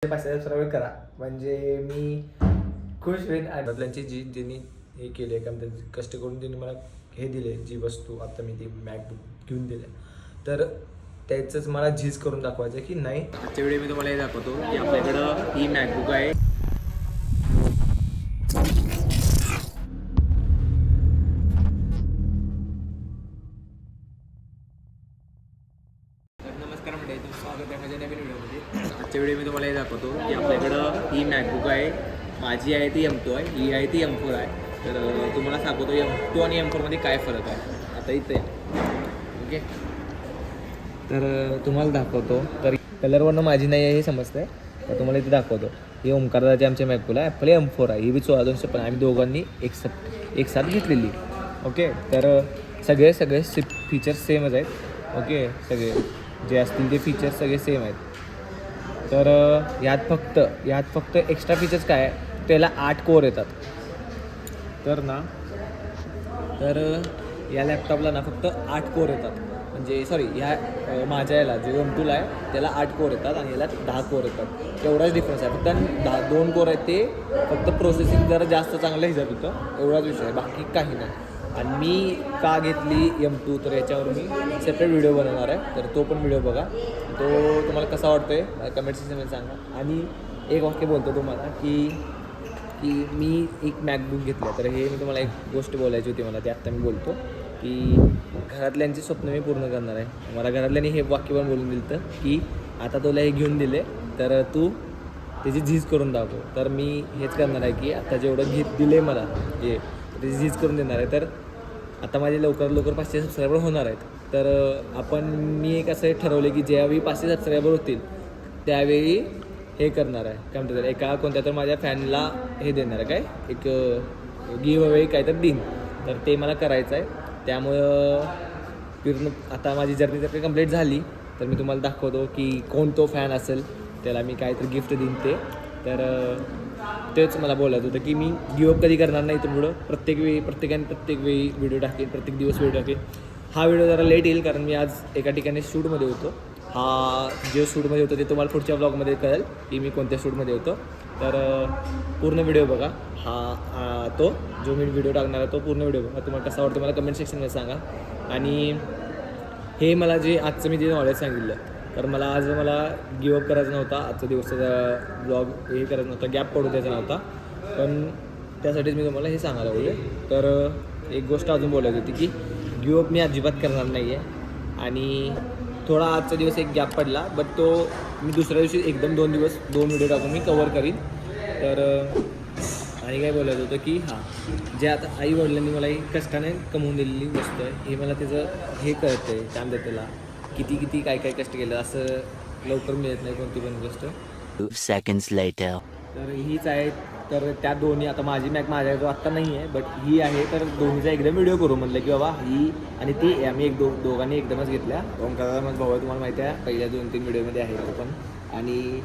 5,000 subscribe करा म्हणजे मी खुश होईन. त्यांची ज्यांनी हे केले का कष्ट करून त्यांनी मला हे दिले, जी वस्तू आता मी ती मॅकबुक घेऊन दिले, तर त्याचंच मला झीज करून दाखवायचं की नाही. आजच्या व्हिडिओ मी तुम्हाला हे दाखवतो की आपल्याकडं ही मॅकबुक आहे. नमस्कार मंडळी, तुमचं स्वागत आहे माझ्या नवीन व्हिडिओमध्ये. आजच्या व्हिडिओ मी तुम्हाला हे दाखवतो की आपल्याकडं ही मॅकबुक आहे. माझी आहे ती M2 आहे, ही आहे ती M4 आहे. तर तुम्हाला सांगतो M2 आणि M4 मध्ये काय फरक आहे आता इथे. ओके, तर तुम्हाला दाखवतो. तर कलरवरनं माझी नाही आहे हे समजतं आहे, तर तुम्हाला इथे दाखवतो. ही ओमकारदाची आमच्या मॅकबुक आहे, ॲपल M4 आहे. ही बी 16,200 पण आम्ही दोघांनी एक साथ घेतलेली. ओके, तर सगळे फीचर्स सेमच आहेत. ओके, सगळे जे असतील ते फीचर्स सगळे सेम आहेत. तर यात फक्त एक्स्ट्रा फीचर्स काय आहे, त्याला 8 कोर येतात. तर या लॅपटॉपला ना फक्त 8 कोर येतात. म्हणजे सॉरी, ह्या माझ्या याला जे M2ला आहे त्याला 8 कोर येतात आणि याला 10 कोर येतात. तेवढाच डिफरन्स आहे. फक्त 2 कोर आहेत ते फक्त प्रोसेसिंग जरा जास्त चांगलं ह्याच्यात होतं, एवढाच विषय आहे, बाकी काही नाही. आणि मी का घेतली M2 तर याच्यावर मी सेपरेट व्हिडिओ बनवणार आहे, तर तो पण व्हिडिओ बघा. तो तुम्हाला कसा वाटतो आहे कमेंट सेक्शनमध्ये सांगा. आणि एक वाक्य बोलतो तुम्हाला की मी एक मॅकबुक घेतलं, तर हे मी तुम्हाला एक गोष्ट बोलायची होती मला, ते आत्ता मी बोलतो की घरातल्यांची स्वप्न मी पूर्ण करणार आहे. मला घरातल्यांनी हे वाक्य पण बोलून दिलं की आता तुला हे घेऊन दिले तर तू त्याची झीज करून दाखव. तर मी हेच करणार आहे की आता जेवढं दिले मला हे त्याची झीज करून देणार आहे. तर आता माझे लवकर 500 सबस्क्रायबर होणार आहेत. तर मी एक असं ठरवलं की ज्यावेळी 500 सबस्क्रायबर होतील त्यावेळी हे करणार आहे, काय म्हणतात एका कोणत्या तर माझ्या फॅनला हे देणार आहे, काय एक गिव्ह अवे काहीतरी देईन. तर ते मला करायचं आहे. त्यामुळं पूर्ण आता माझी जर्नी जर काही कंप्लीट झाली तर मी तुम्हाला दाखवतो की कोण तो फॅन असेल त्याला मी काहीतरी गिफ्ट देईन ते. तर तेच मला बोलायचं होतं की मी गिव्ह अप कधी करणार नाही इथून पुढं. प्रत्येक वेळी व्हिडिओ टाकेल, प्रत्येक दिवस व्हिडिओ टाकेल. हा व्हिडिओ जरा लेट येईल कारण मी आज एका ठिकाणी शूटमध्ये होतो. जे शूटमध्ये होतं ते तुम्हाला पुढच्या ब्लॉगमध्ये कळेल की मी कोणत्या शूटमध्ये होतो. तर पूर्ण व्हिडिओ बघा. तो जो मी व्हिडिओ टाकणार आहे तो पूर्ण व्हिडिओ बघा. तुम्हाला कसा वाटतो मला कमेंट सेक्शनमध्ये सांगा. आणि हे मला आजचं मी जे नॉलेज सांगितलं, तर मला गिव्ह अप करायचा नव्हता. आजचा दिवसाचा ब्लॉग हे करायचा नव्हता, गॅप पडू द्यायचा नव्हता. पण त्यासाठीच मी तुम्हाला हे सांगायला बोलले. तर एक गोष्ट अजून बोलायची होती की गिव्ह अप मी अजिबात करणार नाही आहे. आणि थोडा आजचा दिवस एक गॅप पडला, बट तो मी दुसऱ्या दिवशी एकदम 2 व्हिडिओ टाकून मी कवर करीन. तर आणि काय बोलायचं होतं की जे आता आई वडिलांनी मला ही कष्टाने कमवून दिलेली गोष्ट आहे, हे मला त्याचं हे कळतं आहे, काय म्हणतात त्याला, किती काय कष्ट केलं असं लवकर मिळत नाही कोणती पण गोष्ट. 2 seconds later. तर हीच आहे. तर त्या दोन्ही आता माझी मॅक माझ्याकडे आत्ता नाही आहे, बट ही आहे. तर दोन्हीचा एकदम व्हिडिओ करू म्हणलं की बाबा ही आणि ती आम्ही दोघांनी एकदमच घेतल्या. ओंकारचा माझा भाऊ आहे, तुम्हाला माहिती आहे, पहिल्या 2-3 व्हिडिओमध्ये आहे तो पण. आणि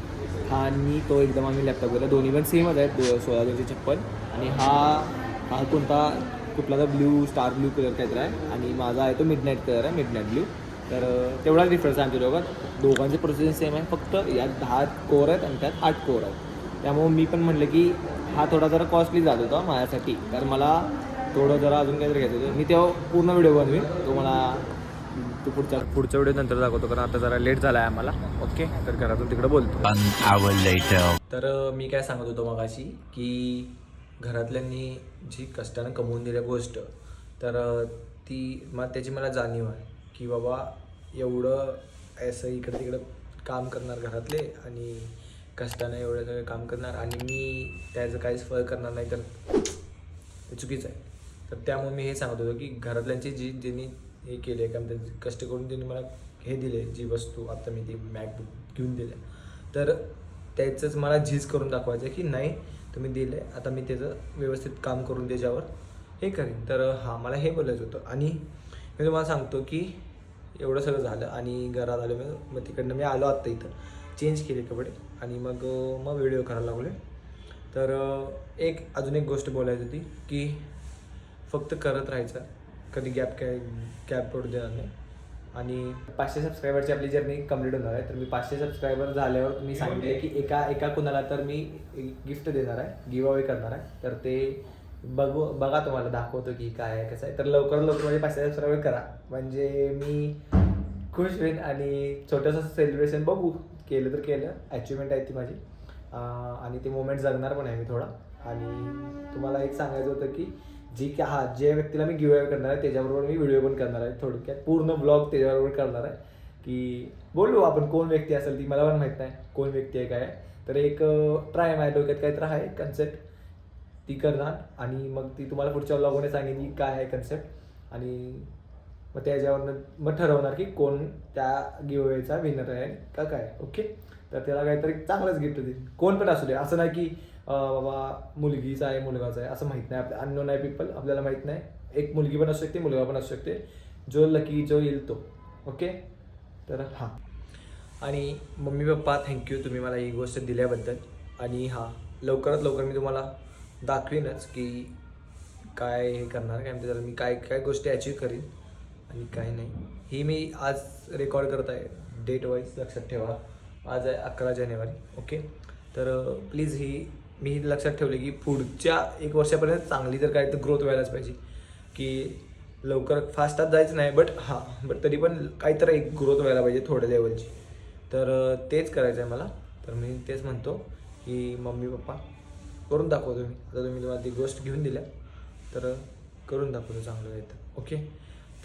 आणि तो एकदम आम्ही लॅपटॉप घेतला. दोन्ही पण सेमच आहेत, 16,256. आणि हा कुठला तर स्टार ब्ल्यू कलर काहीतरी आहे. आणि माझा आहे तो मिडनाईट कलर आहे, मिडनाईट ब्ल्यू. तर तेवढाच डिफरन्स आहे आमच्या दोघांचे प्रोसेसिंग सेम आहे, फक्त यात 10 कोर आहेत आणि त्यात 8 कोर आहेत. त्यामुळे मी पण म्हटलं की हा थोडा जरा कॉस्टली जात होता माझ्यासाठी, तर मला थोडं जरा अजून काहीतरी घ्यायचं होतं. मी तेव्हा पूर्ण व्हिडिओ बनवीन, तो मला पुढच्या व्हिडिओ नंतर दाखवतो कारण आता जरा लेट झाला आहे आम्हाला. ओके, तर घरातून तिकडं बोलतो. 1 hour later. तर मी काय सांगत होतो मगाशी की घरातल्यांनी जी कष्टानं कमवून दिल्या गोष्ट, तर त्याची मला जाणीव आहे की बाबा एवढं असं इकडं तिकडं काम करणार घरातले आणि कष्टानं एवढं सगळं काम करणार आणि मी त्याचं काहीच फळ करणार नाही, तर ते चुकीचं आहे. तर त्यामुळे मी हे सांगत होतो की घरातल्यांची ज्यांनी हे केले का कष्ट करून त्यांनी मला हे दिले, जी वस्तू आता मी ती मॅकबुक घेऊन दिले, तर त्याचंच मला झीज करून दाखवायचं की नाही तुम्ही दिले, आता मी त्याचं व्यवस्थित काम करून त्याच्यावर हे करेन. तर मला हे बोलायचं होतं. आणि मी तुम्हाला सांगतो की एवढं सगळं झालं आणि घरात आलो मग तिकडनं मी आलो आत्ता इथं, चेंज केले कपडे आणि मग व्हिडिओ करायला लागले. तर अजून एक गोष्ट बोलायची होती की फक्त करत राहायचं, कधी गॅप पडू देणार नाही. आणि 500 सबस्क्रायबरची आपली जर्नी कंप्लीट होणार आहे. तर मी 500 सबस्क्रायबर झाल्यावर मी सांगितले की एका कुणाला तर मी गिफ्ट देणार आहे, गिव्ह अवे करणार आहे. तर ते बघा तुम्हाला दाखवतो की काय आहे कसं आहे. तर लवकरात लवकर माझे 500 सबस्क्रायबर करा, म्हणजे मी खुश होईन आणि छोटंसं सेलिब्रेशन बघू, केलं तर केलं, अचिव्हमेंट आहे ती माझी. आणि ते मोमेंट जगणार पण आहे मी थोडा. आणि तुम्हाला एक सांगायचं होतं की जे व्यक्तीला मी गिव्ह अवे करणार आहे त्याच्याबरोबर मी व्हिडिओ पण करणार आहे, थोडक्यात पूर्ण ब्लॉग त्याच्याबरोबर करणार आहे. की बोलू आपण कोण व्यक्ती असेल ती, मला पण माहीत नाही कोण व्यक्ती आहे काय. तर एक ट्राय माझ्या डोक्यात काहीतरी आहे कन्सेप्ट, ती करणार आणि मग ती तुम्हाला पुढच्या ब्लॉगमध्ये सांगेन की काय आहे कन्सेप्ट. आणि मग त्याच्यावरनं मग ठरवणार की कोण त्या गिव्ह अवेचा विनर आहे का काय. ओके, तर त्याला काहीतरी चांगलंच गिफ्ट देईल, कोण पण असू दे. असं नाही की बाबा मुलगीचा आहे मुलगाचा आहे असं माहीत नाही, आपल्या अननोन आहे पीपल, आपल्याला माहीत नाही. एक मुलगी पण असू शकते, मुलगा पण असू शकते, जो लकी जो येईल तो. ओके, तर हां. आणि मम्मी पप्पा थँक्यू तुम्ही मला ही गोष्ट दिल्याबद्दल. आणि हां, लवकरात लवकर मी तुम्हाला दाखवीनच की काय हे करणार, काय म्हणते त्याला मी, काय काय गोष्टी अचीव करीन आणि काय नाही. ही मी आज रेकॉर्ड करत आहे, डेट वाईज लक्षात ठेवा. आज आहे 11 जानेवारी. ओके, तर प्लीज मी लक्षात ठेवले की पुढच्या 1 वर्षापर्यंत चांगली तर काय तर ग्रोथ व्हायलाच पाहिजे, की लवकर फास्टात जायचं नाही, बट तरी पण काहीतरी एक ग्रोथ व्हायला पाहिजे थोड्या लेवलची. तर तेच करायचं आहे मला. तर मी तेच म्हणतो की मम्मी पप्पा करून दाखवतो मी. आता तुम्ही तुम्हाला ती गोष्ट घेऊन दिल्या तर करून दाखवतो चांगलं आहे तर. ओके,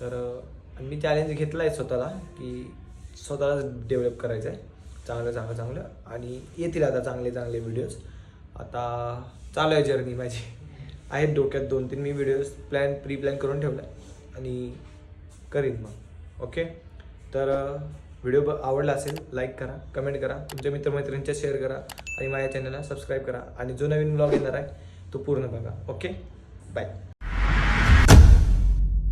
तर मी चॅलेंज घेतला आहे स्वतःला की स्वतःला डेव्हलप करायचं आहे चांगलं. आणि येतील आता चांगले व्हिडिओज. आता चालू आहे जर्नी माझी, आहेत डोक्यात 2-3 मी व्हिडिओज प्री प्लॅन करून ठेवला आहे आणि करीन मग. ओके, तर व्हिडिओ आवडला असेल लाईक करा, कमेंट करा, तुमच्या मित्रमैत्रिणींच्या शेअर करा आणि माझ्या चॅनलला सबस्क्राईब करा. आणि जो नवीन ब्लॉग येणार आहे तो पूर्ण बघा. Okay, bye.